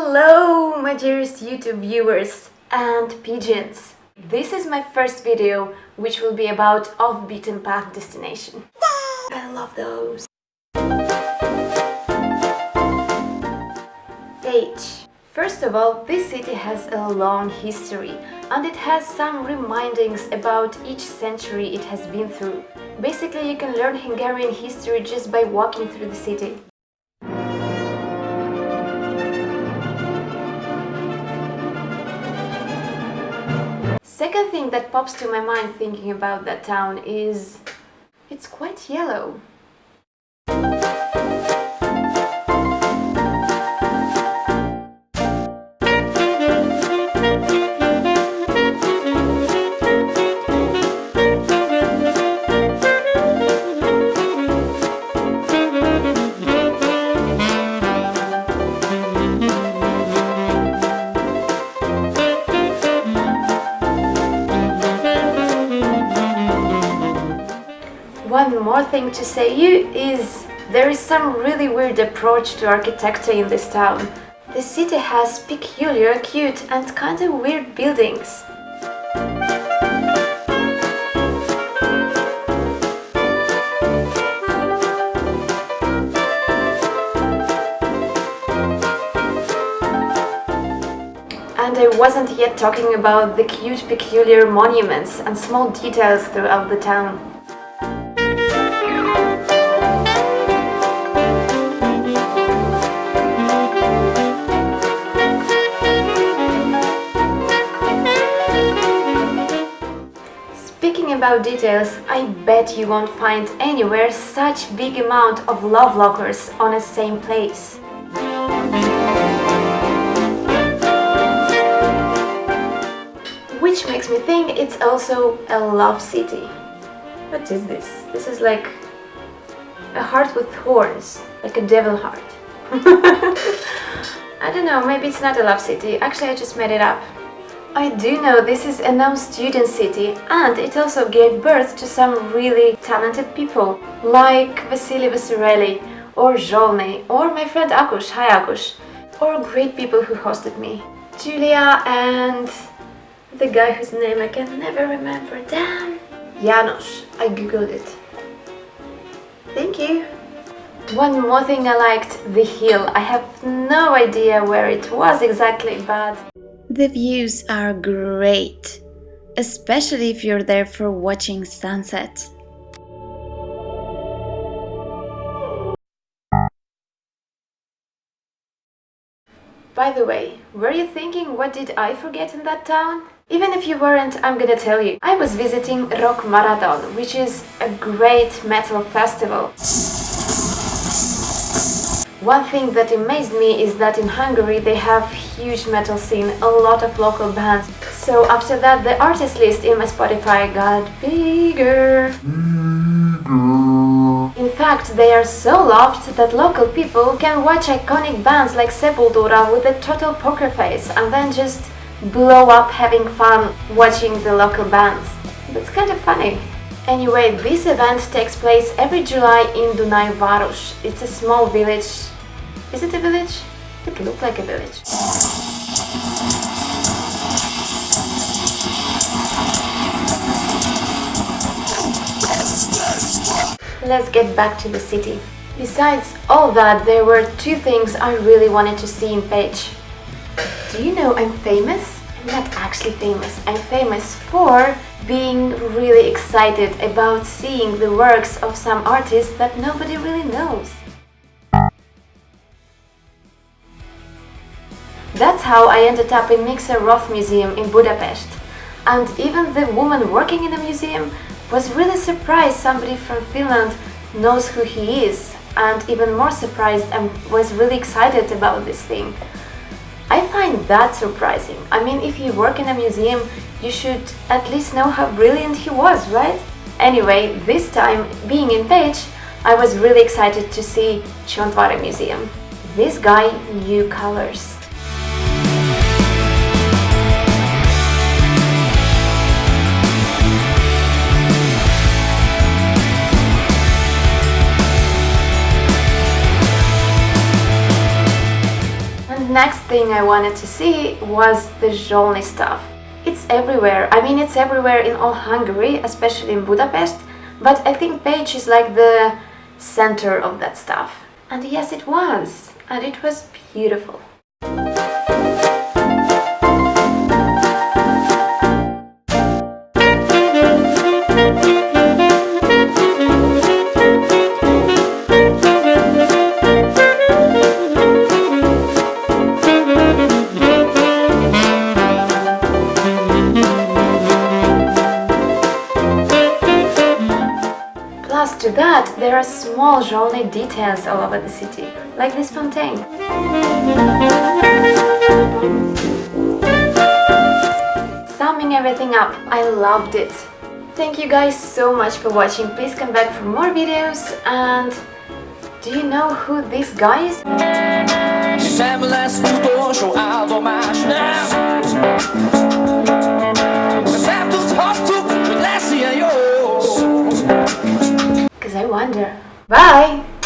Hello, my dearest YouTube viewers and pigeons. This is my first video, which will be about off-beaten path destination. I love those. Pécs. First of all, this city has a long history and it has some remindings about each century it has been through. Basically, you can learn Hungarian history just by walking through the city. Second thing that pops to my mind thinking about that town is it's quite yellow. One more thing to say you is there is some really weird approach to architecture in this town. The city has peculiar, cute and kind of weird buildings. And I wasn't yet talking about the cute, peculiar monuments and small details throughout the town. Speaking about details, I bet you won't find anywhere such big amount of love lockers on a same place. Which makes me think it's also a love city. What is this? This is like a heart with horns, like a devil heart. I don't know, maybe it's not a love city. Actually, I just made it up. I do know this is a non-student city and it also gave birth to some really talented people like Vasily Vasarely or Zsolnay or my friend Akush, hi Akush, or great people who hosted me. Julia and the guy whose name I can never remember, damn! János, I googled it. Thank you! One more thing I liked, the hill. I have no idea where it was exactly, but the views are great, especially if you're there for watching sunset. By the way, were you thinking what did I forget in that town? Even if you weren't, I'm gonna tell you. I was visiting Rockmaraton, which is a great metal festival. One thing that amazed me is that in Hungary they have huge metal scene, a lot of local bands. So after that the artist list in my Spotify got bigger. In fact, they are so loved that local people can watch iconic bands like Sepultura with a total poker face and then just blow up having fun watching the local bands. That's kind of funny. Anyway, this event takes place every July in Dunajváros. It's a small village. Is it a village? It looked like a village. Let's get back to the city. Besides all that, there were two things I really wanted to see in Pécs. Do you know I'm famous? I'm not actually famous. I'm famous for being really excited about seeing the works of some artists that nobody really knows. That's how I ended up in Mixer Roth Museum in Budapest. And even the woman working in the museum was really surprised somebody from Finland knows who he is, and even more surprised and was really excited about this thing. I find that surprising. I mean, if you work in a museum, you should at least know how brilliant he was, right? Anyway, this time, being in Pécs, I was really excited to see Csontváry Museum. This guy knew colors. And next thing I wanted to see was the Zsolnyi stuff. It's everywhere. I mean, it's everywhere in all Hungary, especially in Budapest, but I think Pécs is like the center of that stuff. And yes, it was. And it was beautiful. Plus to that, there are small Zsolnyi details all over the city, like this fountain. Summing everything up, I loved it. Thank you guys so much for watching. Please come back for more videos. And do you know who this guy is? Sem lesz utolsó állomásnál. Nem tudhattuk, hogy lesz ilyen jó. Because I wonder. Bye!